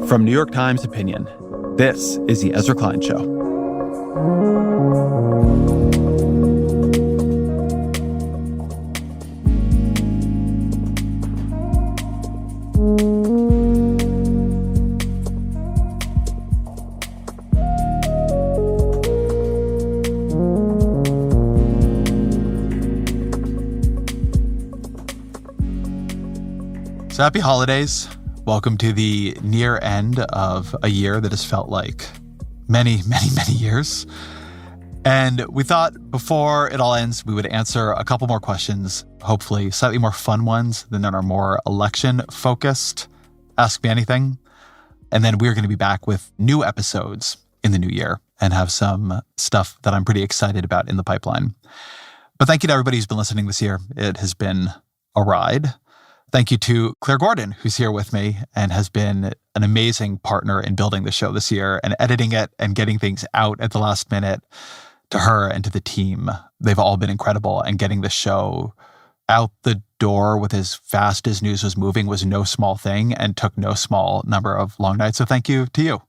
From New York Times Opinion, this is The Ezra Klein Show. So happy holidays. Welcome to the near end of a year that has felt like many, many, many years. And we thought before it all ends, we would answer a couple more questions, hopefully slightly more fun ones than our more election-focused Ask Me Anything. And then we're going to be back with new episodes in the new year and have some stuff that I'm pretty excited about in the pipeline. But thank you to everybody who's been listening this year. It has been a ride. Thank you to Claire Gordon, who's here with me and has been an amazing partner in building the show this year and editing it and getting things out at the last minute. To her and to the team, they've all been incredible, and getting the show out the door with as fast as news was moving was no small thing and took no small number of long nights. So thank you to you.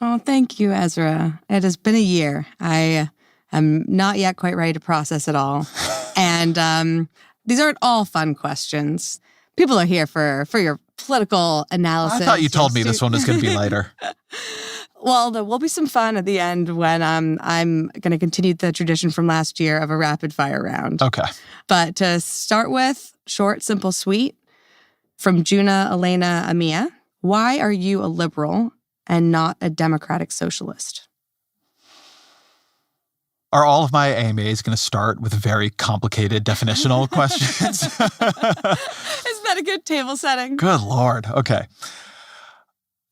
Oh, thank you, Ezra. It has been a year. I am not yet quite ready to process it all. And these aren't all fun questions. People are here for your political analysis. I thought you told me this one was going to be lighter. Well, there will be some fun at the end when I'm going to continue the tradition from last year of a rapid fire round. Okay. But to start with, short, simple, sweet, from Juna Elena Amia. Why are you a liberal and not a democratic socialist? Are all of my AMAs going to start with very complicated definitional questions? Isn't that a good table setting? Good Lord. Okay.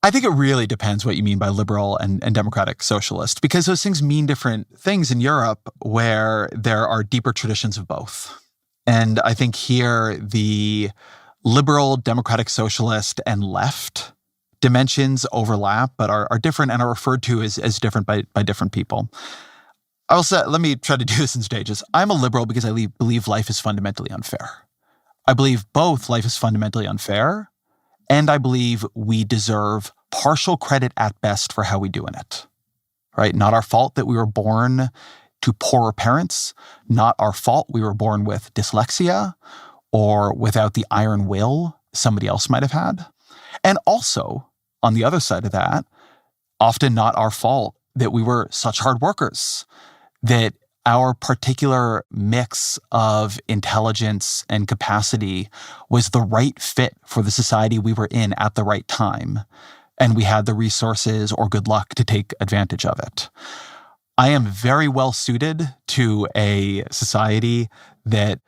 I think it really depends what you mean by liberal and democratic socialist, because those things mean different things in Europe where there are deeper traditions of both. And I think here the liberal, democratic, socialist, and left dimensions overlap, but are different and are referred to as different by different people. Let me try to do this in stages. I'm a liberal because I believe life is fundamentally unfair. I believe both life is fundamentally unfair, and I believe we deserve partial credit at best for how we do in it, right? Not our fault that we were born to poorer parents. Not our fault we were born with dyslexia or without the iron will somebody else might have had. And also, on the other side of that, often not our fault that we were such hard workers, that our particular mix of intelligence and capacity was the right fit for the society we were in at the right time, and we had the resources or good luck to take advantage of it. I am very well suited to a society that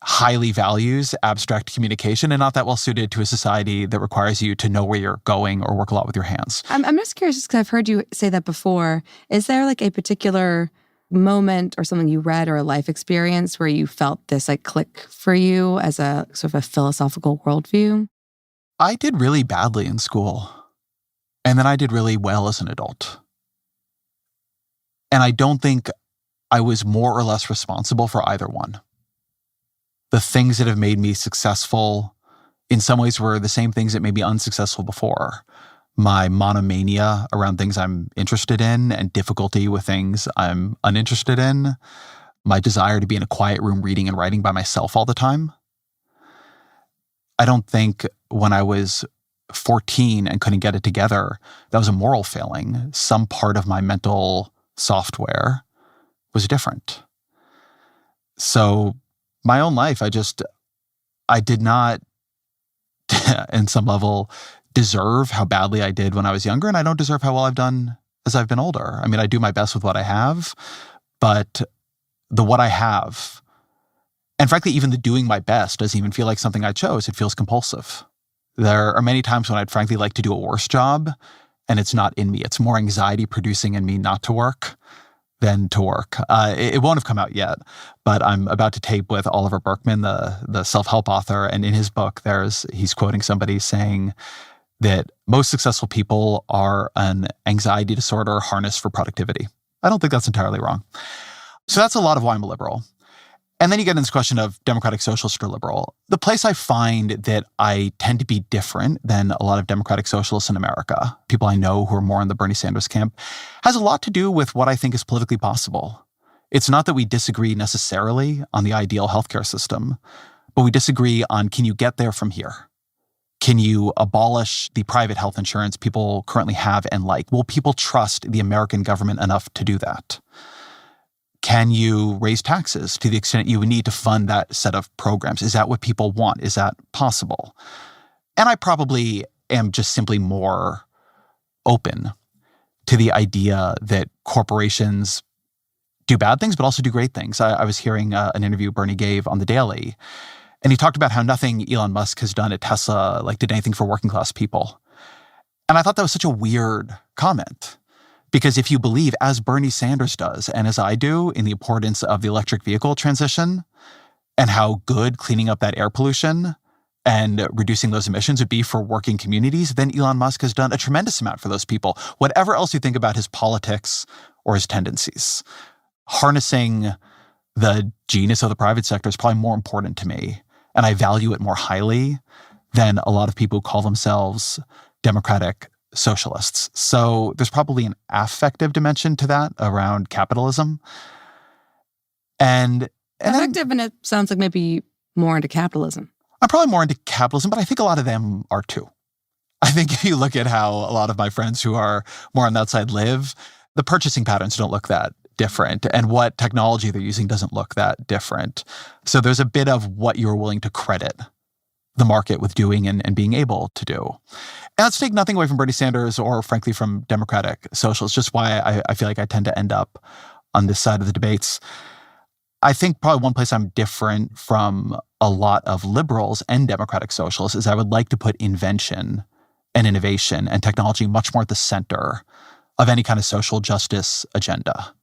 highly values abstract communication and not that well suited to a society that requires you to know where you're going or work a lot with your hands. I'm just curious, because I've heard you say that before. Is there like a particular moment or something you read or a life experience where you felt this like click for you as a sort of a philosophical worldview? I did really badly in school, and then I did really well as an adult. And I don't think I was more or less responsible for either one. The things that have made me successful in some ways were the same things that made me unsuccessful before. My monomania around things I'm interested in and difficulty with things I'm uninterested in. My desire to be in a quiet room reading and writing by myself all the time. I don't think when I was 14 and couldn't get it together, that was a moral failing. Some part of my mental software was different. So my own life, I did not, in some level, deserve how badly I did when I was younger, and I don't deserve how well I've done as I've been older. I mean, I do my best with what I have, but what I have, and frankly, even the doing my best doesn't even feel like something I chose. It feels compulsive. There are many times when I'd frankly like to do a worse job, and it's not in me. It's more anxiety producing in me not to work than to work. It won't have come out yet, but I'm about to tape with Oliver Burkeman, the self-help author, and in his book, he's quoting somebody saying that most successful people are an anxiety disorder harnessed for productivity. I don't think that's entirely wrong. So that's a lot of why I'm a liberal. And then you get into this question of democratic socialist or liberal. The place I find that I tend to be different than a lot of democratic socialists in America, people I know who are more in the Bernie Sanders camp, has a lot to do with what I think is politically possible. It's not that we disagree necessarily on the ideal healthcare system, but we disagree on, can you get there from here? Can you abolish the private health insurance people currently have and like? Will people trust the American government enough to do that? Can you raise taxes to the extent you would need to fund that set of programs? Is that what people want? Is that possible? And I probably am just simply more open to the idea that corporations do bad things, but also do great things. I was hearing an interview Bernie gave on The Daily, and he talked about how nothing Elon Musk has done at Tesla did anything for working class people. And I thought that was such a weird comment. Because if you believe, as Bernie Sanders does, and as I do, in the importance of the electric vehicle transition and how good cleaning up that air pollution and reducing those emissions would be for working communities, then Elon Musk has done a tremendous amount for those people. Whatever else you think about his politics or his tendencies, harnessing the genius of the private sector is probably more important to me. And I value it more highly than a lot of people who call themselves democratic socialists. So there's probably an affective dimension to that around capitalism. And affective, and it sounds like maybe more into capitalism. I'm probably more into capitalism, but I think a lot of them are too. I think if you look at how a lot of my friends who are more on that side live, the purchasing patterns don't look that different, and what technology they're using doesn't look that different. So there's a bit of what you're willing to credit the market with doing and being able to do. And let's take nothing away from Bernie Sanders or, frankly, from democratic socialists, just why I feel like I tend to end up on this side of the debates. I think probably one place I'm different from a lot of liberals and democratic socialists is I would like to put invention and innovation and technology much more at the center of any kind of social justice agenda.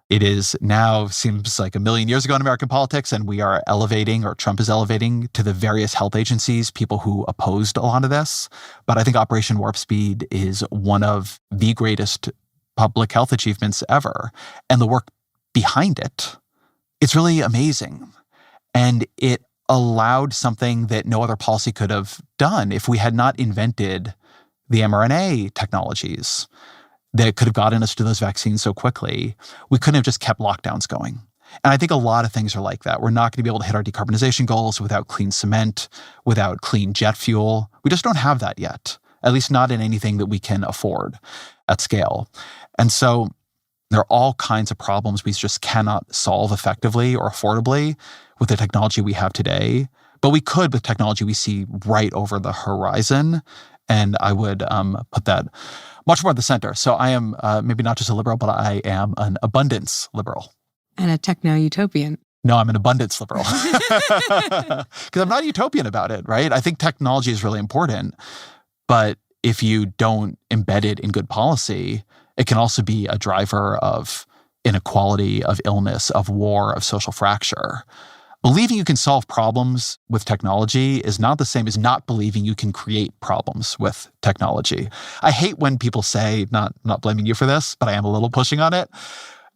It is now, seems like a million years ago in American politics, and we are elevating, or Trump is elevating, to the various health agencies, people who opposed a lot of this. But I think Operation Warp Speed is one of the greatest public health achievements ever. And the work behind it, it's really amazing. And it allowed something that no other policy could have done. If we had not invented the mRNA technologies that could have gotten us to those vaccines so quickly, we couldn't have just kept lockdowns going. And I think a lot of things are like that. We're not going to be able to hit our decarbonization goals without clean cement, without clean jet fuel. We just don't have that yet, at least not in anything that we can afford at scale. And so there are all kinds of problems we just cannot solve effectively or affordably with the technology we have today. But we could with technology we see right over the horizon. And I would put that much more at the center. So I am maybe not just a liberal, but I am an abundance liberal. And a techno-utopian. No, I'm an abundance liberal. Because I'm not utopian about it, right? I think technology is really important. But if you don't embed it in good policy, it can also be a driver of inequality, of illness, of war, of social fracture. Believing you can solve problems with technology is not the same as not believing you can create problems with technology. I hate when people say, not blaming you for this, but I am a little pushing on it,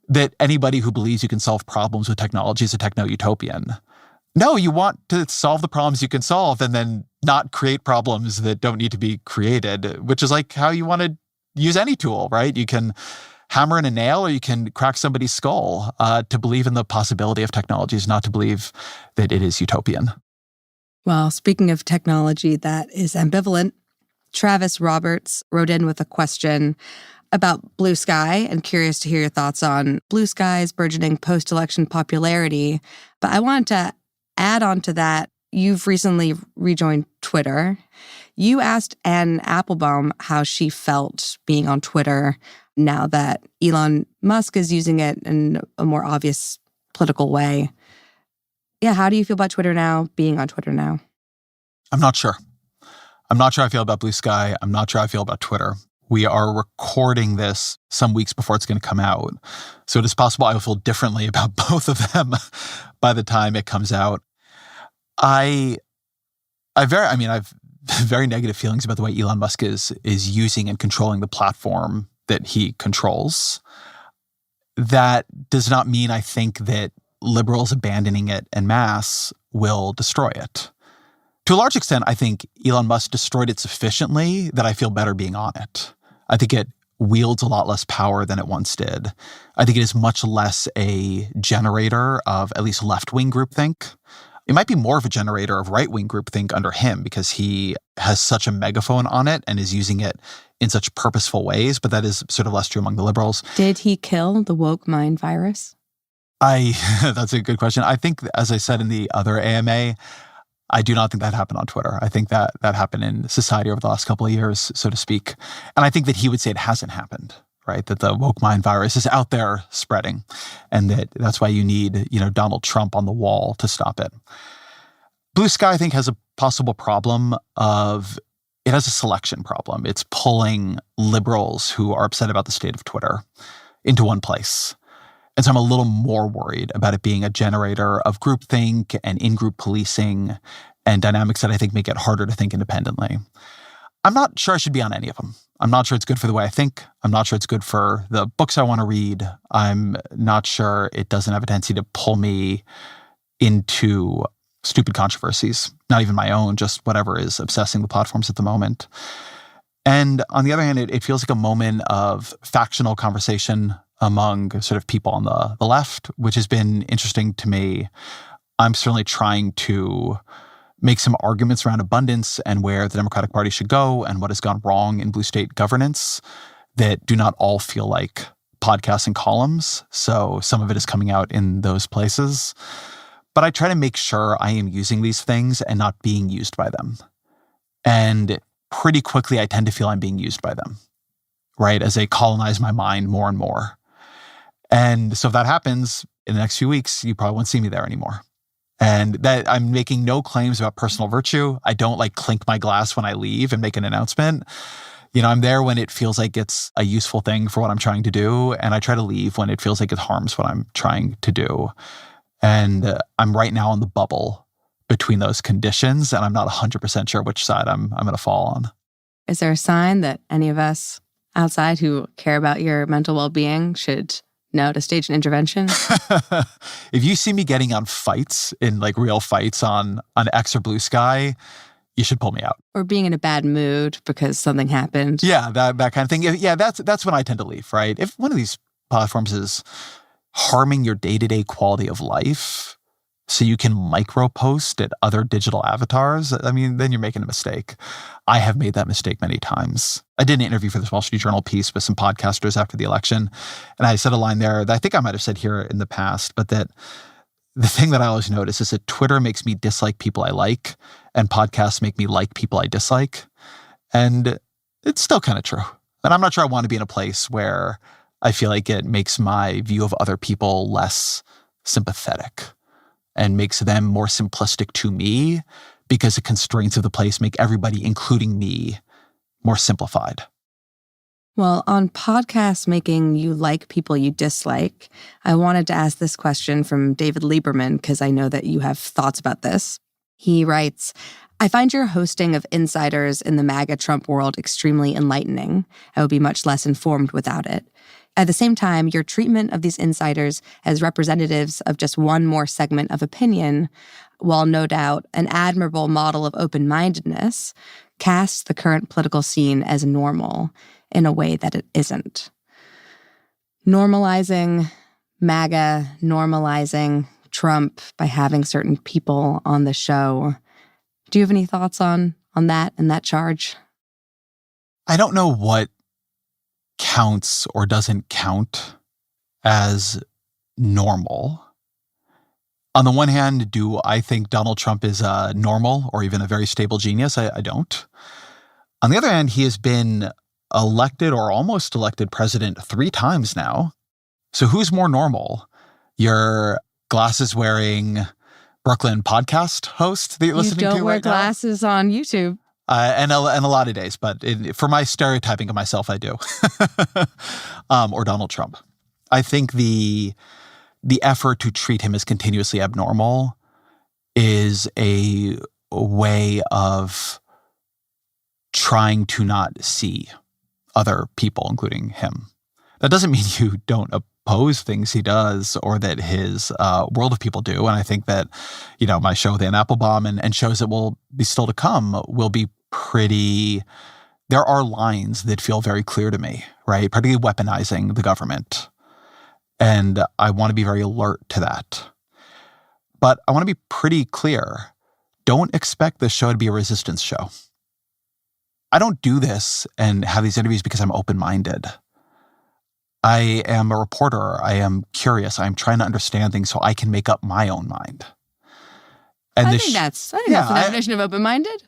that anybody who believes you can solve problems with technology is a techno-utopian. No, you want to solve the problems you can solve and then not create problems that don't need to be created, which is like how you want to use any tool, right? You can hammer in a nail or you can crack somebody's skull. To believe in the possibility of technology is not to believe that it is utopian. Well, speaking of technology that is ambivalent, Travis Roberts wrote in with a question about Blue Sky and curious to hear your thoughts on Blue Sky's burgeoning post-election popularity. But I wanted to add on to that, you've recently rejoined Twitter. You asked Anne Applebaum how she felt being on Twitter now that Elon Musk is using it in a more obvious political way. Yeah, how do you feel about Twitter now, being on Twitter now? I'm not sure. I'm not sure how I feel about Blue Sky. I'm not sure how I feel about Twitter. We are recording this some weeks before it's going to come out. So it is possible I will feel differently about both of them by the time it comes out. I've very negative feelings about the way Elon Musk is using and controlling the platform that he controls. That does not mean I think that liberals abandoning it en masse will destroy it. To a large extent, I think Elon Musk destroyed it sufficiently that I feel better being on it. I think it wields a lot less power than it once did. I think it is much less a generator of at least left-wing groupthink. It might be more of a generator of right-wing groupthink under him because he has such a megaphone on it and is using it in such purposeful ways, but that is sort of less true among the liberals. Did he kill the woke mind virus? That's a good question. I think, as I said in the other AMA, I do not think that happened on Twitter. I think that happened in society over the last couple of years, so to speak. And I think that he would say it hasn't happened, right? That the woke mind virus is out there spreading, and that's why you need, Donald Trump on the wall to stop it. Blue Sky, I think, has a possible problem it has a selection problem. It's pulling liberals who are upset about the state of Twitter into one place. And so I'm a little more worried about it being a generator of groupthink and in-group policing and dynamics that I think make it harder to think independently. I'm not sure I should be on any of them. I'm not sure it's good for the way I think. I'm not sure it's good for the books I want to read. I'm not sure it doesn't have a tendency to pull me into stupid controversies, not even my own, just whatever is obsessing the platforms at the moment. And on the other hand, it feels like a moment of factional conversation among sort of people on the left, which has been interesting to me. I'm certainly trying to make some arguments around abundance and where the Democratic Party should go and what has gone wrong in blue state governance that do not all feel like podcasts and columns. So some of it is coming out in those places. But I try to make sure I am using these things and not being used by them. And pretty quickly, I tend to feel I'm being used by them, right? As they colonize my mind more and more. And so if that happens in the next few weeks, you probably won't see me there anymore. And that I'm making no claims about personal virtue. I don't clink my glass when I leave and make an announcement. I'm there when it feels like it's a useful thing for what I'm trying to do. And I try to leave when it feels like it harms what I'm trying to do. And I'm right now on the bubble between those conditions. And I'm not 100% sure which side I'm going to fall on. Is there a sign that any of us outside who care about your mental well-being should know to stage an intervention? If you see me getting on fights, in real fights on X or Blue Sky, you should pull me out. Or being in a bad mood because something happened. Yeah, that kind of thing. Yeah, that's when I tend to leave, right? If one of these platforms is harming your day-to-day quality of life so you can micro-post at other digital avatars, then you're making a mistake. I have made that mistake many times. I did an interview for this Wall Street Journal piece with some podcasters after the election, and I said a line there that I think I might have said here in the past, but that the thing that I always notice is that Twitter makes me dislike people I like, and podcasts make me like people I dislike. And it's still kind of true. And I'm not sure I want to be in a place where I feel like it makes my view of other people less sympathetic and makes them more simplistic to me because the constraints of the place make everybody, including me, more simplified. Well, on podcasts making you like people you dislike, I wanted to ask this question from David Lieberman because I know that you have thoughts about this. He writes, I find your hosting of insiders in the MAGA Trump world extremely enlightening. I would be much less informed without it. At the same time, your treatment of these insiders as representatives of just one more segment of opinion, while no doubt an admirable model of open-mindedness, casts the current political scene as normal in a way that it isn't. Normalizing MAGA, normalizing Trump by having certain people on the show. Do you have any thoughts on that and that charge? I don't know what counts or doesn't count as normal. On the one hand, do I think Donald Trump is normal or even a very stable genius? I don't. On the other hand, he has been elected or almost elected president 3 times now. So who's more normal? Your glasses-wearing Brooklyn podcast host that you're listening to right now? You don't wear glasses on YouTube. And a lot of days, but for my stereotyping of myself, I do. Or Donald Trump. I think the effort to treat him as continuously abnormal is a way of trying to not see other people, including him. That doesn't mean you don't oppose things he does or that his World of People do. And I think that, my show with Ann Applebaum and shows that will be still to come will be pretty. There are lines that feel very clear to me, right? Particularly weaponizing the government. And I want to be very alert to that. But I want to be pretty clear. Don't expect this show to be a resistance show. I don't do this and have these interviews because I'm open-minded. I am a reporter. I am curious. I'm trying to understand things so I can make up my own mind. And I think that's the definition of open-minded.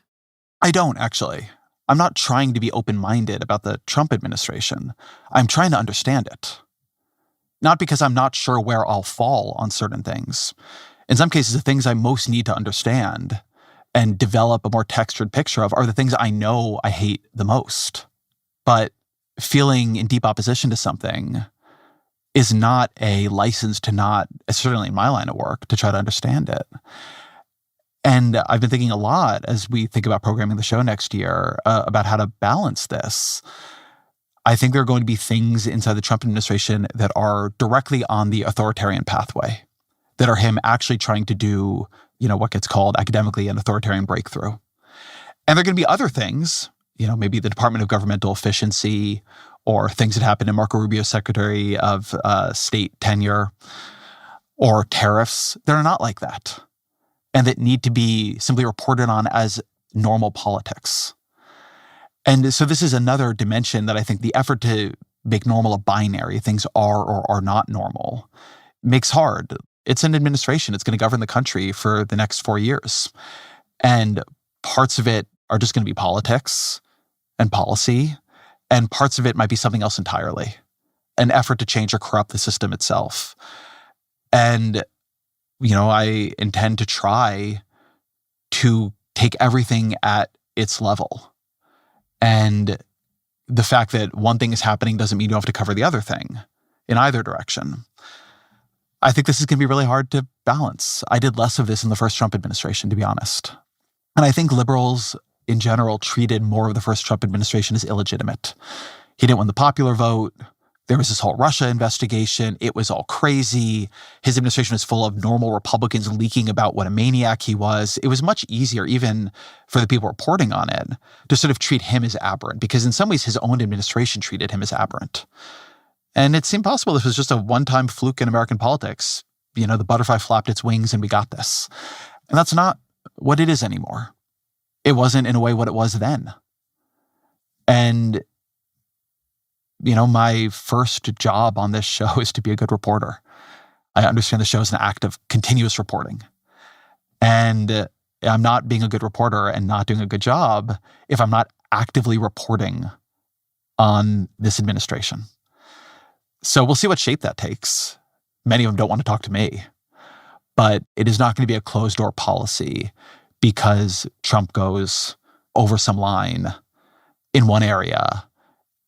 I don't, actually. I'm not trying to be open-minded about the Trump administration. I'm trying to understand it. Not because I'm not sure where I'll fall on certain things. In some cases, the things I most need to understand and develop a more textured picture of are the things I know I hate the most. But feeling in deep opposition to something is not a license to not, certainly in my line of work, to try to understand it. And I've been thinking a lot as we think about programming the show next year about how to balance this. I think there are going to be things inside the Trump administration that are directly on the authoritarian pathway, that are him actually trying to do, what gets called academically an authoritarian breakthrough. And there are going to be other things, maybe the Department of Governmental Efficiency or things that happened in Marco Rubio's Secretary of State tenure or tariffs that are not like that and that need to be simply reported on as normal politics. And so this is another dimension that I think the effort to make normal a binary, things are or are not normal, makes hard. It's an administration. It's going to govern the country for the next 4 years. And parts of it are just going to be politics and policy, and parts of it might be something else entirely, an effort to change or corrupt the system itself. And, I intend to try to take everything at its level. And the fact that one thing is happening doesn't mean you have to cover the other thing in either direction. I think this is going to be really hard to balance. I did less of this in the first Trump administration, to be honest. And I think liberals in general treated more of the first Trump administration as illegitimate. He didn't win the popular vote. There was this whole Russia investigation. It was all crazy. His administration was full of normal Republicans leaking about what a maniac he was. It was much easier, even for the people reporting on it, to sort of treat him as aberrant, because in some ways his own administration treated him as aberrant. And it seemed possible this was just a one-time fluke in American politics. The butterfly flapped its wings and we got this. And that's not what it is anymore. It wasn't, in a way, what it was then. And my first job on this show is to be a good reporter. I understand the show is an act of continuous reporting. And I'm not being a good reporter and not doing a good job if I'm not actively reporting on this administration. So we'll see what shape that takes. Many of them don't want to talk to me. But it is not going to be a closed-door policy because Trump goes over some line in one area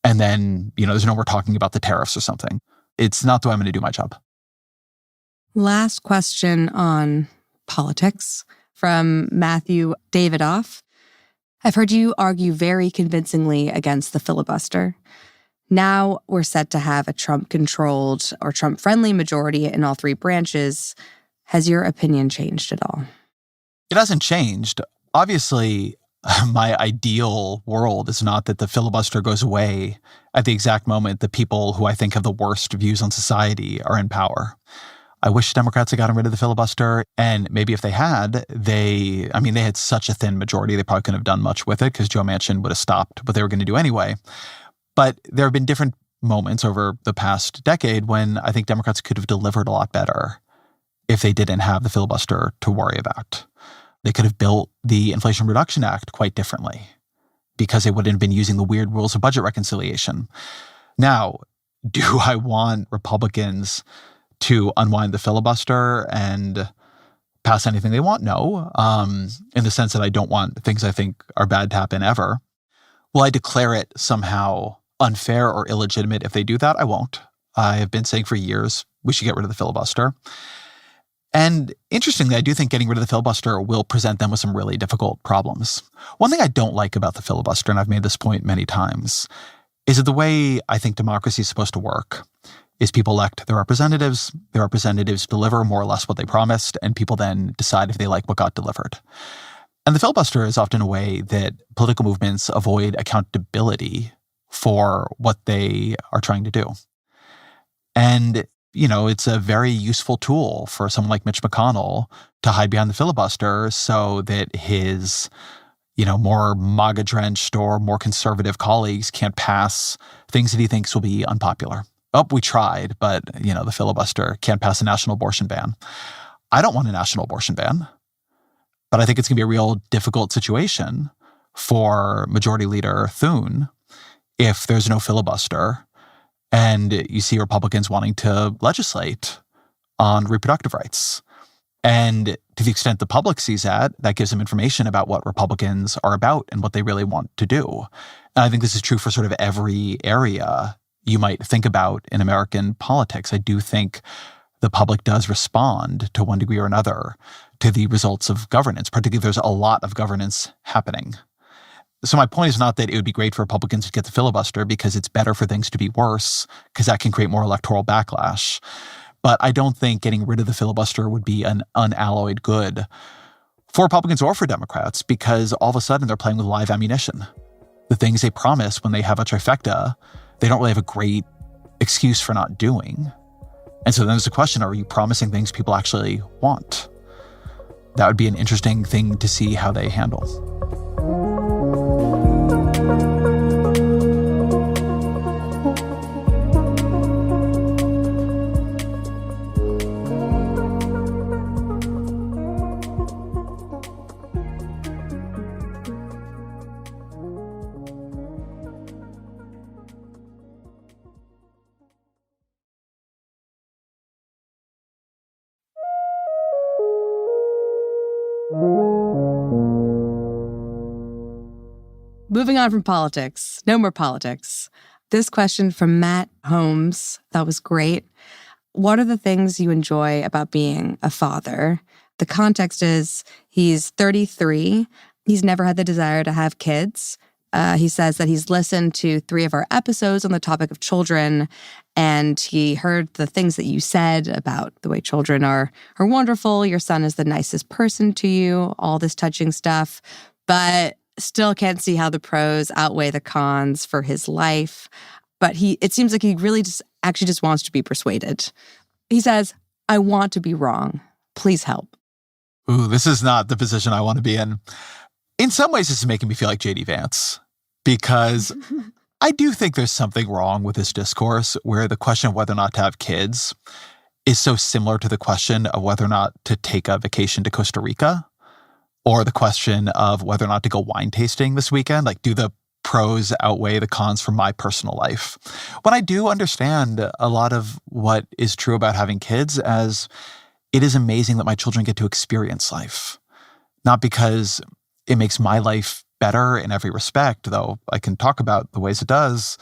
and then, there's no more talking about the tariffs or something. It's not the way I'm going to do my job. Last question on politics from Matthew Davidoff. I've heard you argue very convincingly against the filibuster. Now we're set to have a Trump-controlled or Trump-friendly majority in all three branches. Has your opinion changed at all? It hasn't changed. Obviously, my ideal world is not that the filibuster goes away at the exact moment the people who I think have the worst views on society are in power. I wish Democrats had gotten rid of the filibuster, and maybe if they had, they had such a thin majority, they probably couldn't have done much with it because Joe Manchin would have stopped what they were going to do anyway. But there have been different moments over the past decade when I think Democrats could have delivered a lot better if they didn't have the filibuster to worry about. They could have built the Inflation Reduction Act quite differently because they wouldn't have been using the weird rules of budget reconciliation. Now, do I want Republicans to unwind the filibuster and pass anything they want? No, in the sense that I don't want things I think are bad to happen ever. Will I declare it somehow unfair or illegitimate if they do that? I won't. I have been saying for years we should get rid of the filibuster. And interestingly, I do think getting rid of the filibuster will present them with some really difficult problems. One thing I don't like about the filibuster, and I've made this point many times, is that the way I think democracy is supposed to work is people elect their representatives deliver more or less what they promised, and people then decide if they like what got delivered. And the filibuster is often a way that political movements avoid accountability for what they are trying to do. And, it's a very useful tool for someone like Mitch McConnell to hide behind the filibuster so that his, more MAGA-drenched or more conservative colleagues can't pass things that he thinks will be unpopular. Oh, we tried, but, the filibuster can't pass a national abortion ban. I don't want a national abortion ban, but I think it's going to be a real difficult situation for Majority Leader Thune if there's no filibuster and you see Republicans wanting to legislate on reproductive rights. And to the extent the public sees that gives them information about what Republicans are about and what they really want to do. And I think this is true for sort of every area you might think about in American politics. I do think the public does respond to one degree or another to the results of governance, particularly if there's a lot of governance happening. So my point is not that it would be great for Republicans to get the filibuster because it's better for things to be worse, because that can create more electoral backlash. But I don't think getting rid of the filibuster would be an unalloyed good for Republicans or for Democrats, because all of a sudden they're playing with live ammunition. The things they promise when they have a trifecta, they don't really have a great excuse for not doing. And so then there's the question, are you promising things people actually want? That would be an interesting thing to see how they handle. Moving on from politics, no more politics. This question from Matt Holmes, that was great. What are the things you enjoy about being a father? The context is he's 33. He's never had the desire to have kids. He says that he's listened to 3 of our episodes on the topic of children, and he heard the things that you said about the way children are wonderful. Your son is the nicest person to you, all this touching stuff, but still can't see how the pros outweigh the cons for his life. But it seems like he really just wants to be persuaded. He says, I want to be wrong. Please help. Ooh, this is not the position I want to be in. In some ways, this is making me feel like J.D. Vance, because I do think there's something wrong with this discourse where the question of whether or not to have kids is so similar to the question of whether or not to take a vacation to Costa Rica, or the question of whether or not to go wine tasting this weekend. Like, do the pros outweigh the cons for my personal life? When I do understand a lot of what is true about having kids, as it is amazing that my children get to experience life. Not because it makes my life better in every respect, though I can talk about the ways it does,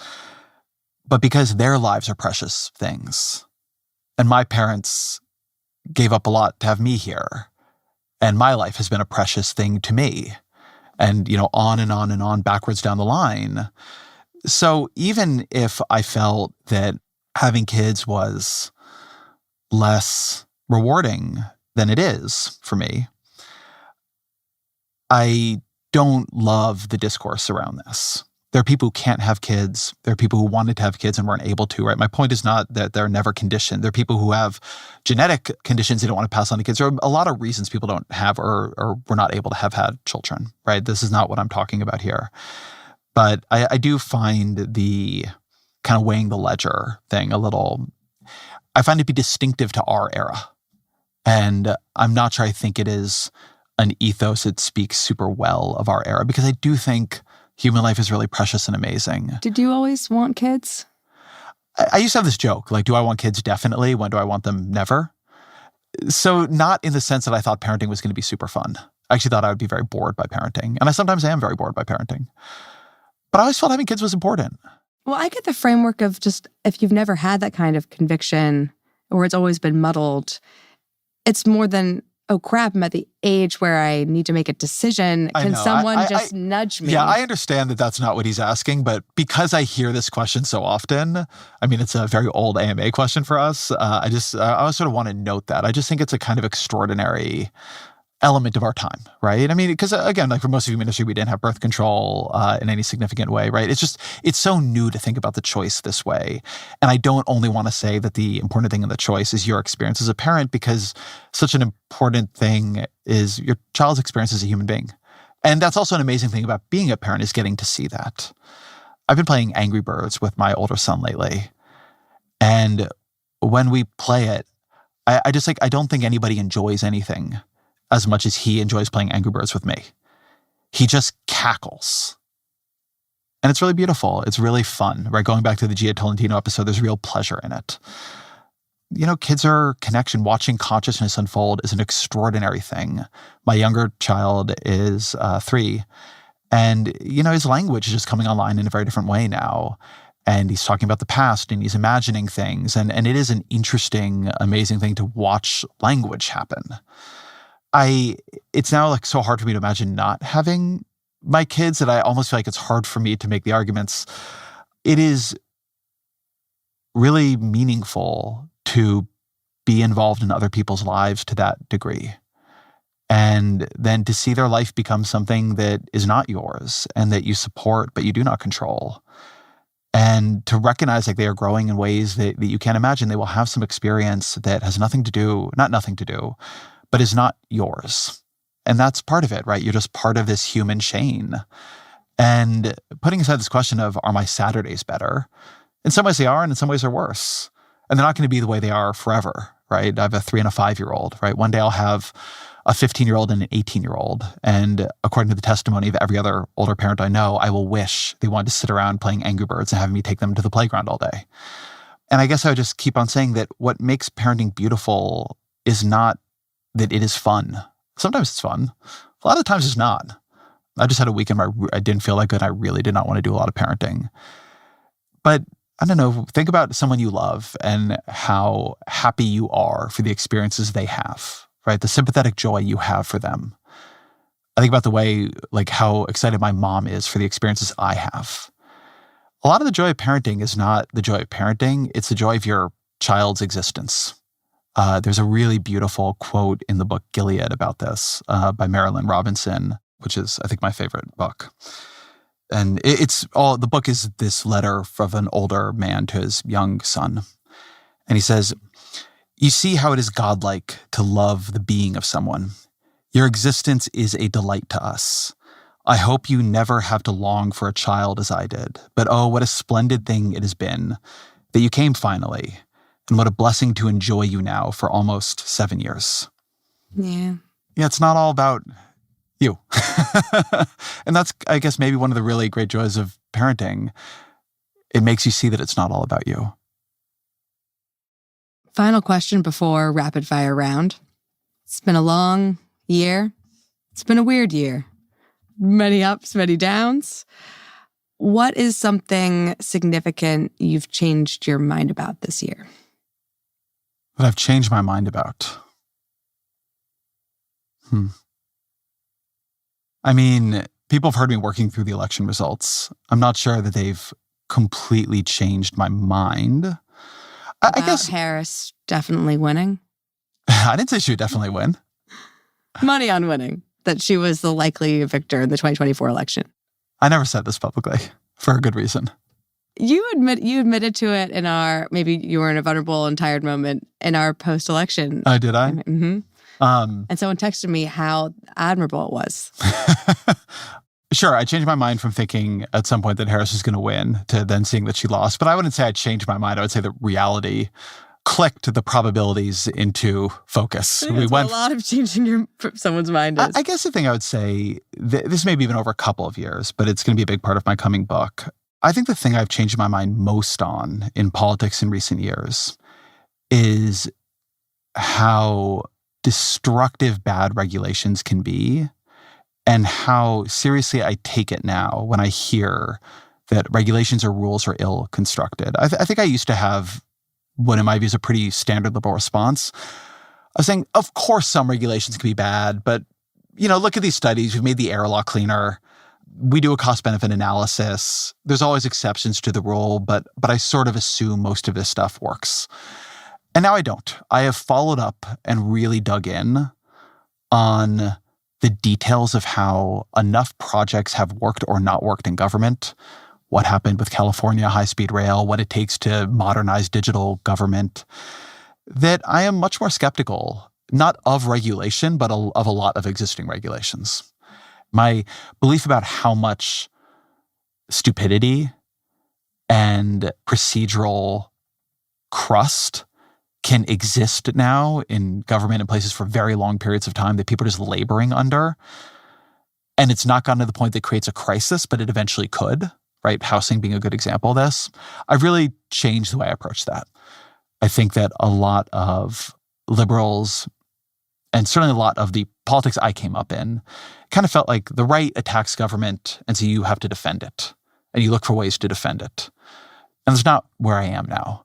but because their lives are precious things. And my parents gave up a lot to have me here. And my life has been a precious thing to me. And, on and on and on, backwards down the line. So even if I felt that having kids was less rewarding than it is for me, I don't love the discourse around this. There are people who can't have kids. There are people who wanted to have kids and weren't able to, right? My point is not that they're never conditioned. There are people who have genetic conditions they don't want to pass on to kids. There are a lot of reasons people don't have or were not able to have had children, right? This is not what I'm talking about here. But I do find the kind of weighing the ledger thing I find it to be distinctive to our era. And I'm not sure I think it is an ethos that speaks super well of our era, because I do think human life is really precious and amazing. Did you always want kids? I used to have this joke, like, do I want kids? Definitely. When do I want them? Never. So not in the sense that I thought parenting was going to be super fun. I actually thought I would be very bored by parenting. And I sometimes am very bored by parenting. But I always felt having kids was important. Well, I get the framework of just, if you've never had that kind of conviction, or it's always been muddled, it's more than oh crap, I'm at the age where I need to make a decision. I Can know. someone just nudge me? Yeah, I understand that that's not what he's asking, but because I hear this question so often, I mean, it's a very old AMA question for us. I sort of want to note that. I just think it's a kind of extraordinary element of our time, right? I mean, because again, like for most of human history, we didn't have birth control in any significant way, right? It's so new to think about the choice this way. And I don't only want to say that the important thing in the choice is your experience as a parent, because such an important thing is your child's experience as a human being. And that's also an amazing thing about being a parent, is getting to see that. I've been playing Angry Birds with my older son lately. And when we play it, I don't think anybody enjoys anything as much as he enjoys playing Angry Birds with me. He just cackles. And it's really beautiful. It's really fun, right? Going back to the Gia Tolentino episode, there's real pleasure in it. You know, kids are connection. Watching consciousness unfold is an extraordinary thing. My younger child is 3. And, you know, his language is just coming online in a very different way now. And he's talking about the past and he's imagining things. And it is an interesting, amazing thing to watch language happen. It's now like so hard for me to imagine not having my kids that I almost feel like it's hard for me to make the arguments. It is really meaningful to be involved in other people's lives to that degree. And then to see their life become something that is not yours and that you support, but you do not control. And to recognize like they are growing in ways that you can't imagine. They will have some experience that has nothing to do, but is not yours. And that's part of it, right? You're just part of this human chain. And putting aside this question of, are my Saturdays better? In some ways they are, and in some ways they're worse. And they're not going to be the way they are forever, right? I have a 3 and a 5-year-old, right? One day I'll have a 15-year-old and an 18-year-old. And according to the testimony of every other older parent I know, I will wish they wanted to sit around playing Angry Birds and having me take them to the playground all day. And I guess I would just keep on saying that what makes parenting beautiful is not that it is fun. Sometimes it's fun. A lot of times it's not. I just had a weekend where I didn't feel like good. I really did not want to do a lot of parenting. But I don't know, think about someone you love and how happy you are for the experiences they have, right? The sympathetic joy you have for them. I think about the way, like how excited my mom is for the experiences I have. A lot of the joy of parenting is not the joy of parenting. It's the joy of your child's existence. There's a really beautiful quote in the book Gilead about this by Marilyn Robinson, which is, I think, my favorite book. And the book is this letter of an older man to his young son. And he says, "You see how it is godlike to love the being of someone. Your existence is a delight to us. I hope you never have to long for a child as I did. But oh, what a splendid thing it has been that you came finally. And what a blessing to enjoy you now for almost 7 years." Yeah. Yeah, it's not all about you. And that's, I guess, maybe one of the really great joys of parenting. It makes you see that it's not all about you. Final question before rapid fire round. It's been a long year. It's been a weird year. Many ups, many downs. What is something significant you've changed your mind about this year? That I've changed my mind about. I mean, people have heard me working through the election results. I'm not sure that they've completely changed my mind. I guess Harris definitely winning. I didn't say she would definitely win. Money on winning. That she was the likely victor in the 2024 election. I never said this publicly for a good reason. You admitted to it in our, maybe you were in a vulnerable and tired moment in our post-election. Oh, did I? Mm-hmm. And someone texted me how admirable it was. Sure, I changed my mind from thinking at some point that Harris was going to win to then seeing that she lost. But I wouldn't say I changed my mind. I would say that reality clicked the probabilities into focus. A lot of changing someone's mind is. I guess the thing I would say, this may be even over a couple of years, but it's going to be a big part of my coming book. I think the thing I've changed my mind most on in politics in recent years is how destructive bad regulations can be and how seriously I take it now when I hear that regulations or rules are ill constructed. I think I used to have what in my view is a pretty standard liberal response. I was saying, of course, some regulations can be bad, but, look at these studies. We've made the air a lot cleaner. We do a cost-benefit analysis. There's always exceptions to the rule, but I sort of assume most of this stuff works. And now I don't. I have followed up and really dug in on the details of how enough projects have worked or not worked in government, what happened with California high-speed rail, what it takes to modernize digital government, that I am much more skeptical, not of regulation, but of a lot of existing regulations. My belief about how much stupidity and procedural crust can exist now in government and places for very long periods of time that people are just laboring under. And it's not gotten to the point that creates a crisis, but it eventually could, right? Housing being a good example of this. I've really changed the way I approach that. I think that a lot of liberals, and certainly a lot of the politics I came up in, kind of felt like the right attacks government, and so you have to defend it. And you look for ways to defend it. And that's not where I am now.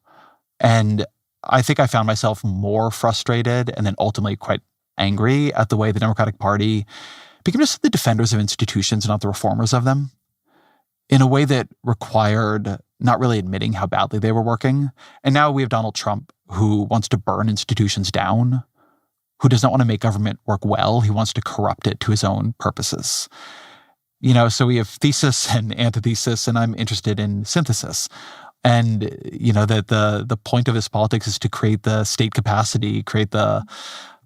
And I think I found myself more frustrated and then ultimately quite angry at the way the Democratic Party became just the defenders of institutions and not the reformers of them, in a way that required not really admitting how badly they were working. And now we have Donald Trump, who wants to burn institutions down, who does not want to make government work well. He wants to corrupt it to his own purposes. So we have thesis and antithesis, and I'm interested in synthesis. And, that the point of his politics is to create the state capacity, create the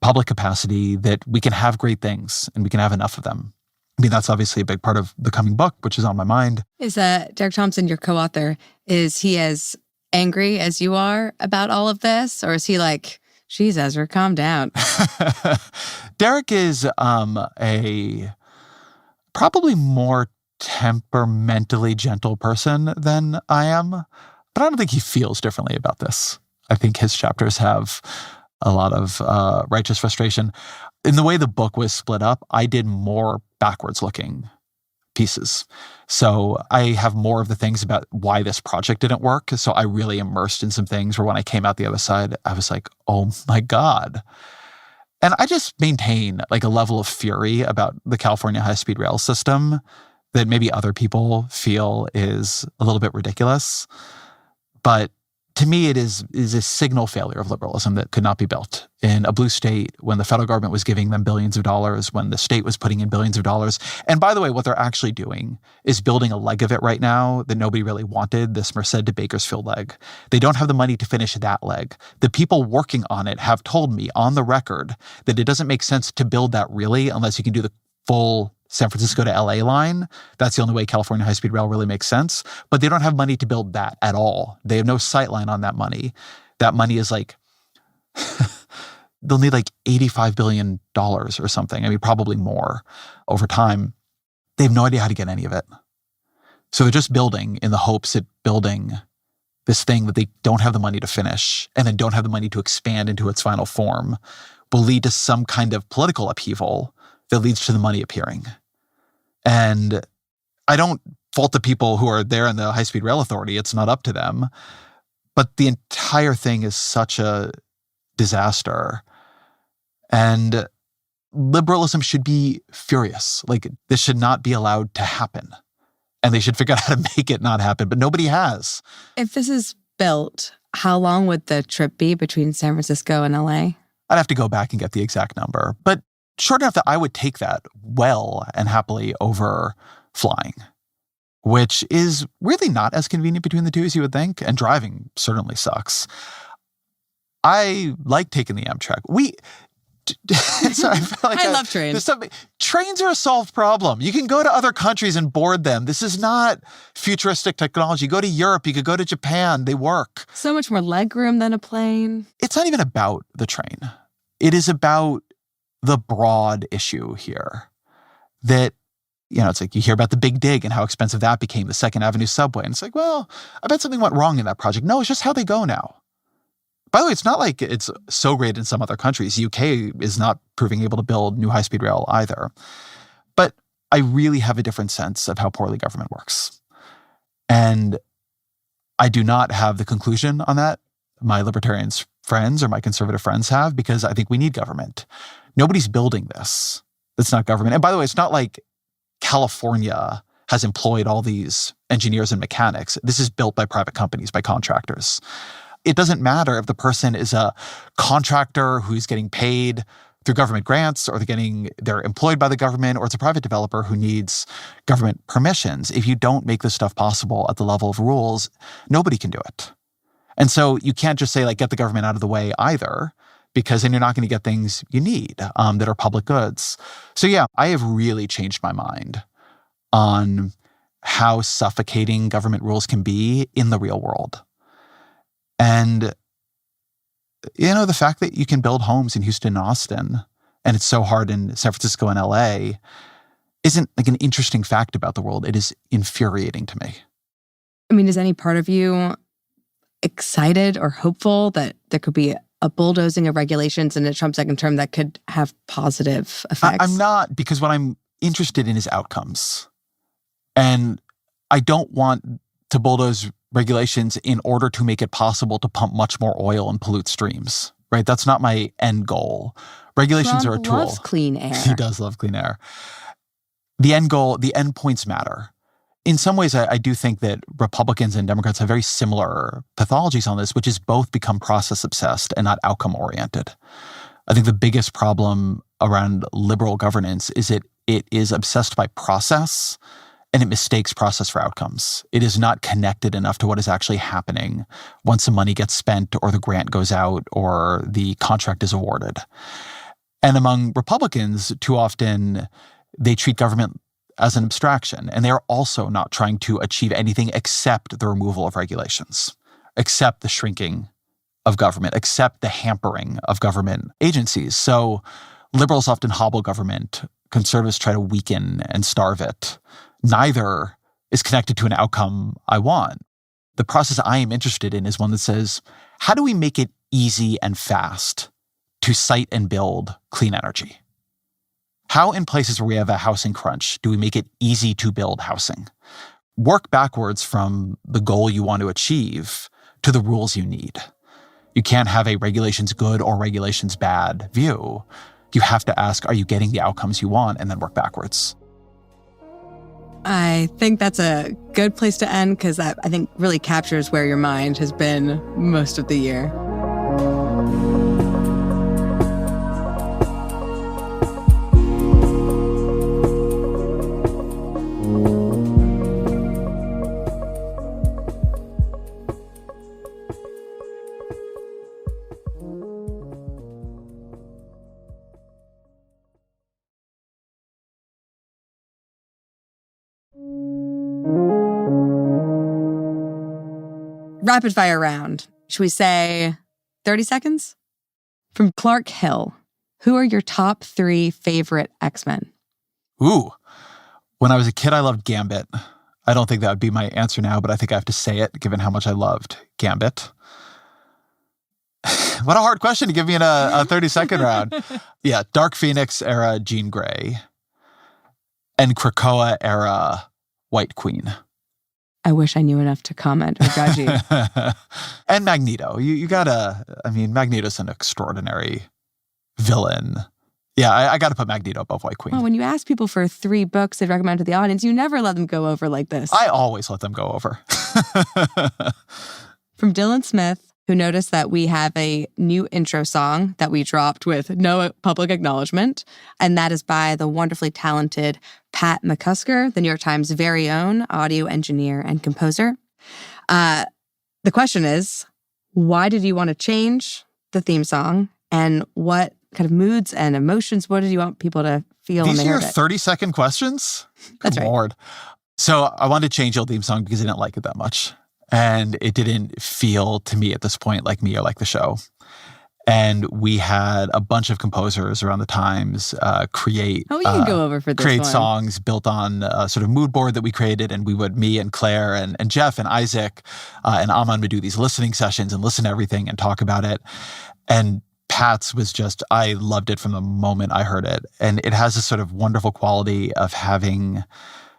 public capacity that we can have great things and we can have enough of them. I mean, that's obviously a big part of the coming book, which is on my mind. Is Derek Thompson, your co-author, is he as angry as you are about all of this? Or is he like, geez, Ezra, calm down? Derek is a probably more temperamentally gentle person than I am, but I don't think he feels differently about this. I think his chapters have a lot of righteous frustration. In the way the book was split up, I did more backwards looking pieces. So I have more of the things about why this project didn't work. So I really immersed in some things where when I came out the other side, I was like, oh my God. And I just maintain like a level of fury about the California high-speed rail system that maybe other people feel is a little bit ridiculous. But to me, it is a signal failure of liberalism that could not be built in a blue state when the federal government was giving them billions of dollars, when the state was putting in billions of dollars. And by the way, what they're actually doing is building a leg of it right now that nobody really wanted, this Merced to Bakersfield leg. They don't have the money to finish that leg. The people working on it have told me on the record that it doesn't make sense to build that really unless you can do the full San Francisco to LA line. That's the only way California high-speed rail really makes sense. But they don't have money to build that at all. They have no sight line on that money. That money is like, they'll need like $85 billion or something. I mean, probably more over time. They have no idea how to get any of it. So they're just building in the hopes that building this thing that they don't have the money to finish and then don't have the money to expand into its final form will lead to some kind of political upheaval that leads to the money appearing. And I don't fault the people who are there in the high-speed rail authority. It's not up to them. But the entire thing is such a disaster. And liberalism should be furious. Like, this should not be allowed to happen. And they should figure out how to make it not happen. But nobody has. If this is built, how long would the trip be between San Francisco and LA? I'd have to go back and get the exact number. But short enough that I would take that well and happily over flying, which is really not as convenient between the two as you would think. And driving certainly sucks. I like taking the Amtrak. I love trains. Trains are a solved problem. You can go to other countries and board them. This is not futuristic technology. Go to Europe. You could go to Japan. They work. So much more legroom than a plane. It's not even about the train. It is about the broad issue here that, it's like you hear about the Big Dig and how expensive that became, the Second Avenue subway. And it's like, well, I bet something went wrong in that project. No, it's just how they go now. By the way, it's not like it's so great in some other countries. UK is not proving able to build new high-speed rail either. But I really have a different sense of how poorly government works. And I do not have the conclusion on that. My libertarian friends or my conservative friends have, because I think we need government. Nobody's building this. It's not government. And by the way, it's not like California has employed all these engineers and mechanics. This is built by private companies, by contractors. It doesn't matter if the person is a contractor who's getting paid through government grants, or they're employed by the government, or it's a private developer who needs government permissions. If you don't make this stuff possible at the level of rules, nobody can do it. And so you can't just say, like, get the government out of the way either, because then you're not going to get things you need that are public goods. So yeah, I have really changed my mind on how suffocating government rules can be in the real world. And, the fact that you can build homes in Houston and Austin, and it's so hard in San Francisco and LA, isn't like an interesting fact about the world. It is infuriating to me. I mean, is any part of you excited or hopeful that there could be a bulldozing of regulations in a Trump second term that could have positive effects? I'm not, because what I'm interested in is outcomes. And I don't want to bulldoze regulations in order to make it possible to pump much more oil and pollute streams, right? That's not my end goal. Regulations Trump are a tool. loves clean air. He does love clean air. The end goal, the end points matter. In some ways, I do think that Republicans and Democrats have very similar pathologies on this, which is both become process obsessed and not outcome oriented. I think the biggest problem around liberal governance is it is obsessed by process, and it mistakes process for outcomes. It is not connected enough to what is actually happening once the money gets spent, or the grant goes out, or the contract is awarded. And among Republicans, too often, they treat government as an abstraction. And they are also not trying to achieve anything except the removal of regulations, except the shrinking of government, except the hampering of government agencies. So liberals often hobble government. Conservatives try to weaken and starve it. Neither is connected to an outcome I want. The process I am interested in is one that says, how do we make it easy and fast to site and build clean energy? How, in places where we have a housing crunch, do we make it easy to build housing? Work backwards from the goal you want to achieve to the rules you need. You can't have a regulations good or regulations bad view. You have to ask, are you getting the outcomes you want, and then work backwards. I think that's a good place to end, because that, I think, really captures where your mind has been most of the year. Rapid fire round. Should we say 30 seconds? From Clark Hill, who are your top 3 favorite X-Men? Ooh. When I was a kid, I loved Gambit. I don't think that would be my answer now, but I think I have to say it, given how much I loved Gambit. What a hard question to give me in a 30-second round. Yeah, Dark Phoenix era Jean Grey and Krakoa era White Queen. I wish I knew enough to comment or judge you. And Magneto. You gotta, Magneto's an extraordinary villain. Yeah, I gotta put Magneto above White Queen. Well, when you ask people for 3 books they'd recommend to the audience, you never let them go over like this. I always let them go over. From Dylan Smith, who noticed that we have a new intro song that we dropped with no public acknowledgement, and that is by the wonderfully talented Pat McCusker, the New York Times' very own audio engineer and composer. The question is, why did you want to change the theme song, and what kind of moods and emotions, what did you want people to feel when These they are heard your it? 30-second questions? That's Good right. Lord. So I wanted to change the theme song because I didn't like it that much. And it didn't feel to me at this point like me or like the show. And we had a bunch of composers around the Times create Oh, you can go over for this create one. songs built on a sort of mood board that we created. And we would, me and Claire and Jeff and Isaac and Aman would do these listening sessions and listen to everything and talk about it. And Pat's was just, I loved it from the moment I heard it. And it has this sort of wonderful quality of having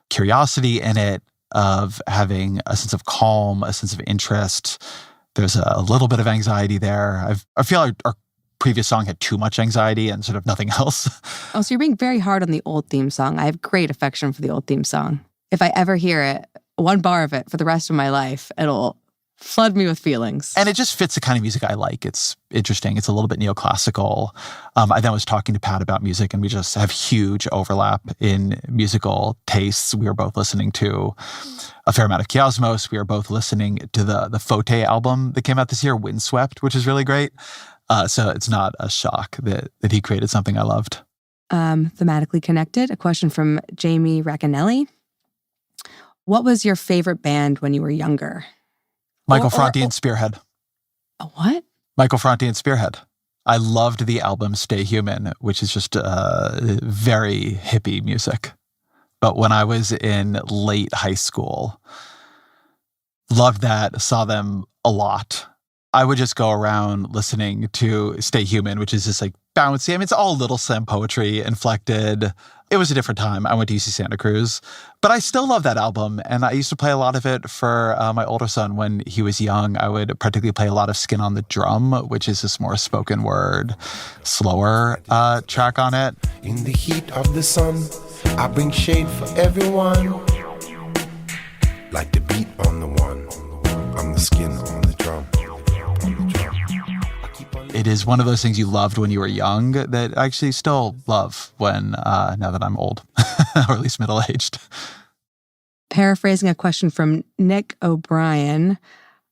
curiosity in it, of having a sense of calm, a sense of interest. There's a little bit of anxiety there. I feel like our previous song had too much anxiety and sort of nothing else. Oh, so you're being very hard on the old theme song. I have great affection for the old theme song. If I ever hear it, one bar of it for the rest of my life, it'll flood me with feelings. And it just fits the kind of music I like. It's interesting. It's a little bit neoclassical. I then was talking to Pat about music, and we just have huge overlap in musical tastes. We were both listening to a fair amount of Kiasmos. We were both listening to the Fote album that came out this year, Windswept, which is really great. So it's not a shock that he created something I loved. Thematically connected, a question from Jamie Racanelli. What was your favorite band when you were younger? Michael Franti and Spearhead. A what? Michael Franti and Spearhead. I loved the album Stay Human, which is just very hippie music. But when I was in late high school, loved that, saw them a lot. I would just go around listening to Stay Human, which is just like bouncy. I mean, it's all little slam poetry, inflected. It was a different time. I went to UC Santa Cruz. But I still love that album. And I used to play a lot of it for my older son when he was young. I would particularly play a lot of Skin on the Drum, which is this more spoken word, slower track on it. In the heat of the sun, I bring shade for everyone. Like the beat on the one, I'm the skin on the drum. It is one of those things you loved when you were young that I actually still love when now that I'm old, or at least middle-aged. Paraphrasing a question from Nick O'Brien,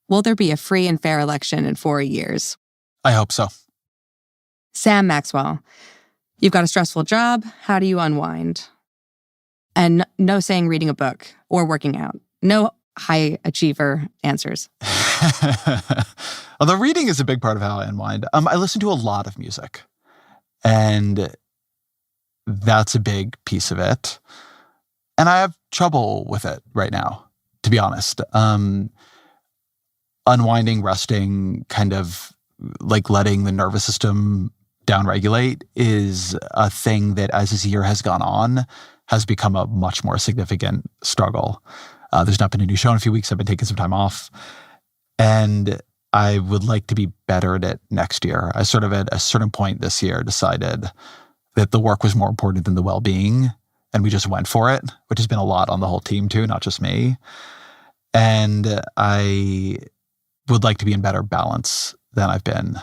will there be a free and fair election in 4 years? I hope so. Sam Maxwell, you've got a stressful job. How do you unwind? And no saying reading a book or working out. No high achiever answers. Although reading is a big part of how I unwind. I listen to a lot of music, and that's a big piece of it. And I have trouble with it right now, to be honest. Unwinding, resting, kind of like letting the nervous system downregulate is a thing that, as this year has gone on, has become a much more significant struggle. There's not been a new show in a few weeks. I've been taking some time off. And I would like to be better at it next year. I sort of at a certain point this year decided that the work was more important than the well-being. And we just went for it, which has been a lot on the whole team too, not just me. And I would like to be in better balance than I've been.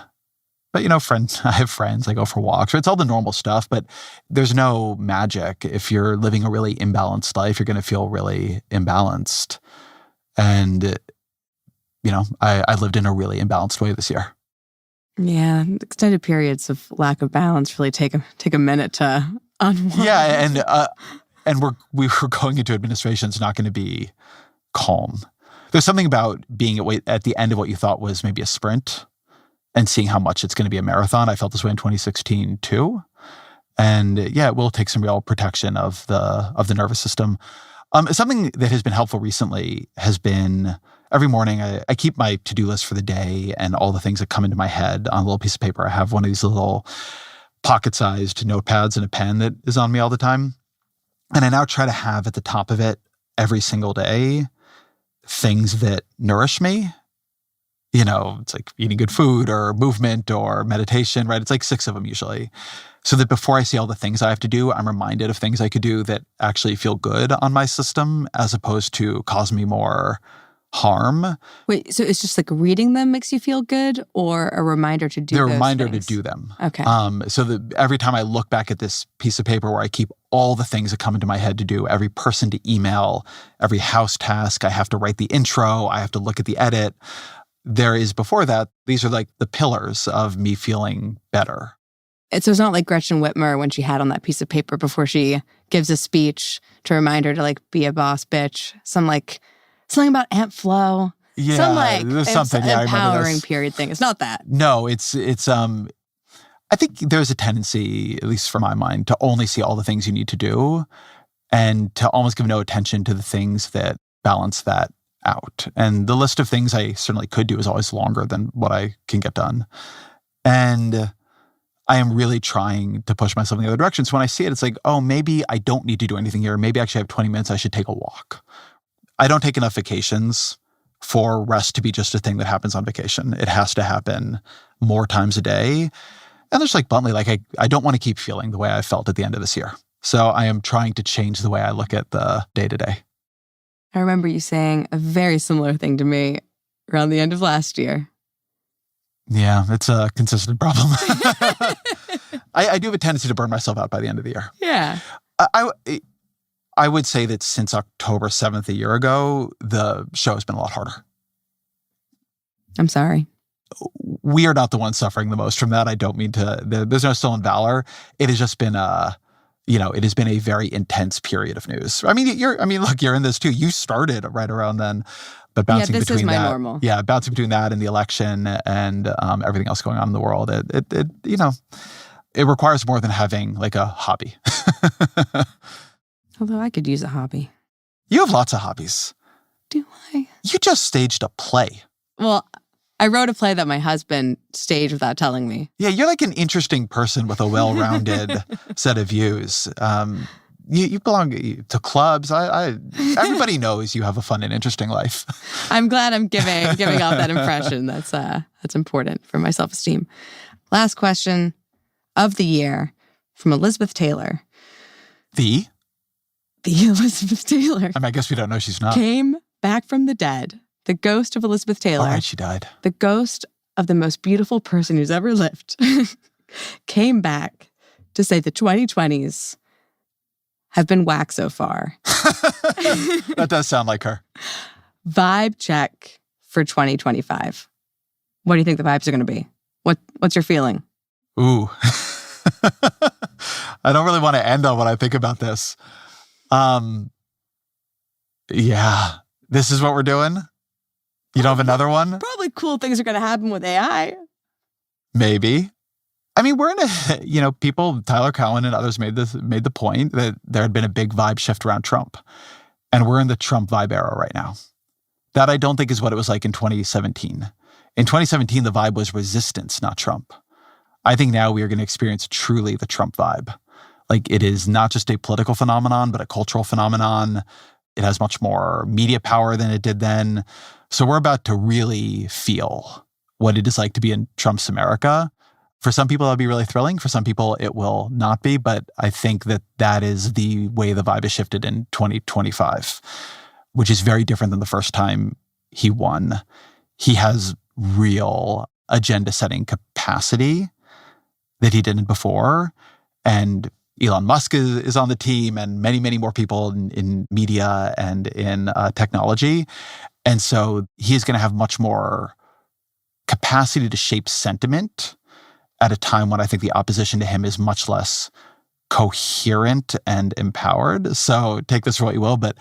But, you know, I have friends, I go for walks. It's all the normal stuff, but there's no magic. If you're living a really imbalanced life, you're going to feel really imbalanced. And, you know, I lived in a really imbalanced way this year. Yeah, extended periods of lack of balance really take a minute to unwind. Yeah, and we were going into administration. It's not going to be calm. There's something about being at the end of what you thought was maybe a sprint and seeing how much it's going to be a marathon. I felt this way in 2016 too. And yeah, it will take some real protection of the nervous system. Something that has been helpful recently has been every morning I keep my to-do list for the day and all the things that come into my head on a little piece of paper. I have one of these little pocket-sized notepads and a pen that is on me all the time. And I now try to have at the top of it every single day things that nourish me. You know, it's like eating good food or movement or meditation, right? It's like 6 of them usually. So that before I see all the things I have to do, I'm reminded of things I could do that actually feel good on my system as opposed to cause me more harm. Wait, so it's just like reading them makes you feel good, or a reminder to do They're a those reminder things? to do them. Okay. So that every time I look back at this piece of paper where I keep all the things that come into my head to do, every person to email, every house task, I have to write the intro, I have to look at the edit. There is before that, these are like the pillars of me feeling better. So it's not like Gretchen Whitmer when she had on that piece of paper before she gives a speech to remind her to like be a boss bitch. Something about Aunt Flo. Yeah, Some like there's something. Yeah, I remember empowering this. period thing. It's not that. No, it's I think there's a tendency, at least for my mind, to only see all the things you need to do and to almost give no attention to the things that balance that out. And the list of things I certainly could do is always longer than what I can get done. And I am really trying to push myself in the other direction. So when I see it, it's like, oh, maybe I don't need to do anything here. Maybe actually I have 20 minutes. I should take a walk. I don't take enough vacations for rest to be just a thing that happens on vacation. It has to happen more times a day. And there's bluntly, I don't want to keep feeling the way I felt at the end of this year. So I am trying to change the way I look at the day-to-day. I remember you saying a very similar thing to me around the end of last year. Yeah, it's a consistent problem. I do have a tendency to burn myself out by the end of the year. Yeah. I would say that since October 7th a year ago, the show has been a lot harder. I'm sorry. We are not the ones suffering the most from that. I don't mean to. There's no stolen valor. It has just been it has been a very intense period of news. I mean, look, you're in this too. You started right around then, but bouncing this between is my that, normal. Yeah, bouncing between that and the election and everything else going on in the world. It requires more than having a hobby. Although I could use a hobby. You have lots of hobbies. Do I? You just staged a play. Well, I wrote a play that my husband staged without telling me. Yeah, you're an interesting person with a well-rounded set of views. You belong to clubs. Everybody knows you have a fun and interesting life. I'm glad I'm giving off that impression. That's important for my self-esteem. Last question of the year from Elizabeth Taylor. The Elizabeth Taylor. I guess we don't know she's not. Came back from the dead. The ghost of Elizabeth Taylor. All right, she died. The ghost of the most beautiful person who's ever lived came back to say the 2020s have been whack so far. That does sound like her. Vibe check for 2025. What do you think the vibes are going to be? What's your feeling? Ooh. I don't really want to end on what I think about this. Yeah. This is what we're doing? You don't have another one? Probably cool things are going to happen with AI. Maybe. I mean, we're in a, people, Tyler Cowen and others made the point that there had been a big vibe shift around Trump. And we're in the Trump vibe era right now. That I don't think is what it was like in 2017. In 2017, the vibe was resistance, not Trump. I think now we are going to experience truly the Trump vibe. It is not just a political phenomenon, but a cultural phenomenon. It has much more media power than it did then. So we're about to really feel what it is like to be in Trump's America. For some people, that'll be really thrilling. For some people, it will not be. But I think that is the way the vibe has shifted in 2025, which is very different than the first time he won. He has real agenda-setting capacity that he didn't before. And Elon Musk is on the team, and many, many more people in media and in technology. And so he is going to have much more capacity to shape sentiment at a time when I think the opposition to him is much less coherent and empowered. So take this for what you will, and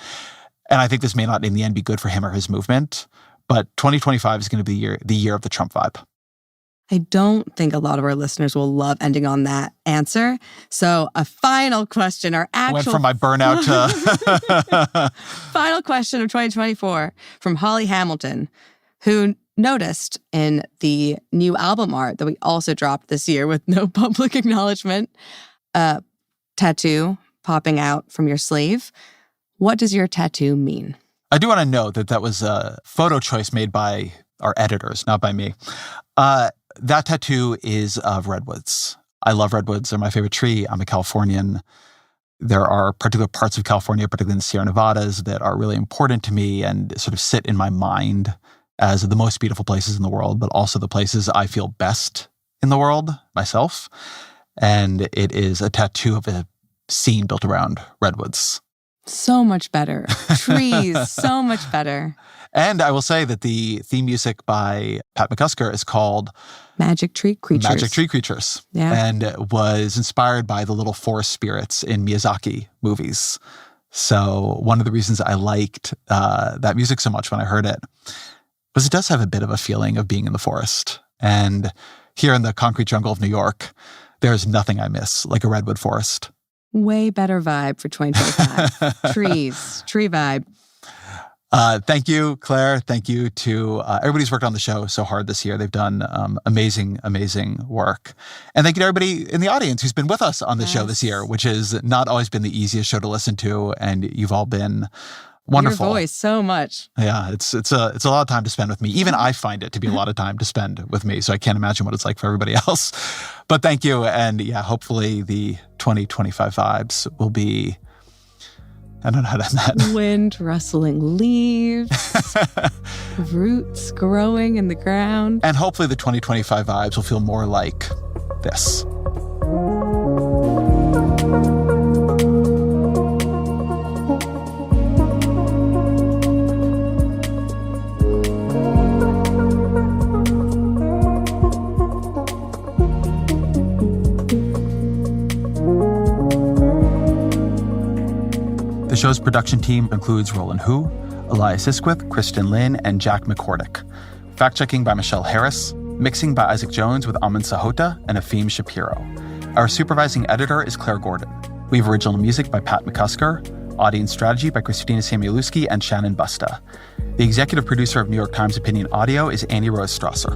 I think this may not in the end be good for him or his movement, but 2025 is going to be the year of the Trump vibe. I don't think a lot of our listeners will love ending on that answer. So a final question, Went from my burnout to... Final question of 2024 from Holly Hamilton, who noticed in the new album art that we also dropped this year with no public acknowledgement, a tattoo popping out from your sleeve. What does your tattoo mean? I do want to note that was a photo choice made by our editors, not by me. That tattoo is of redwoods. I love redwoods. They're my favorite tree. I'm a Californian. There are particular parts of California, particularly in the Sierra Nevadas, that are really important to me and sort of sit in my mind as the most beautiful places in the world, but also the places I feel best in the world myself. And it is a tattoo of a scene built around redwoods. So much better. Trees, so much better. And I will say that the theme music by Pat McCusker is called Magic Tree Creatures. Magic Tree Creatures. Yeah. And was inspired by the little forest spirits in Miyazaki movies. So one of the reasons I liked that music so much when I heard it was it does have a bit of a feeling of being in the forest. And here in the concrete jungle of New York, there's nothing I miss like a redwood forest. Way better vibe for 2025. Trees, tree vibe. Thank you, Claire. Thank you to everybody who's worked on the show so hard this year. They've done amazing, amazing work. And thank you to everybody in the audience who's been with us on the show this year, which has not always been the easiest show to listen to. And you've all been Wonderful. Your voice so much. Yeah, it's a lot of time to spend with me. Even I find it to be a lot of time to spend with me, so I can't imagine what it's like for everybody else. But thank you, and yeah, hopefully the 2025 vibes will be, I don't know how to end that. Wind rustling leaves, roots growing in the ground. And hopefully the 2025 vibes will feel more like this. The show's production team includes Roland Hu, Elias Isquith, Kristen Lin, and Jack McCordick. Fact-checking by Michelle Harris. Mixing by Isaac Jones with Amin Sahota and Afim Shapiro. Our supervising editor is Claire Gordon. We have original music by Pat McCusker, audience strategy by Christina Samuelewski and Shannon Busta. The executive producer of New York Times Opinion Audio is Annie Rose Strasser.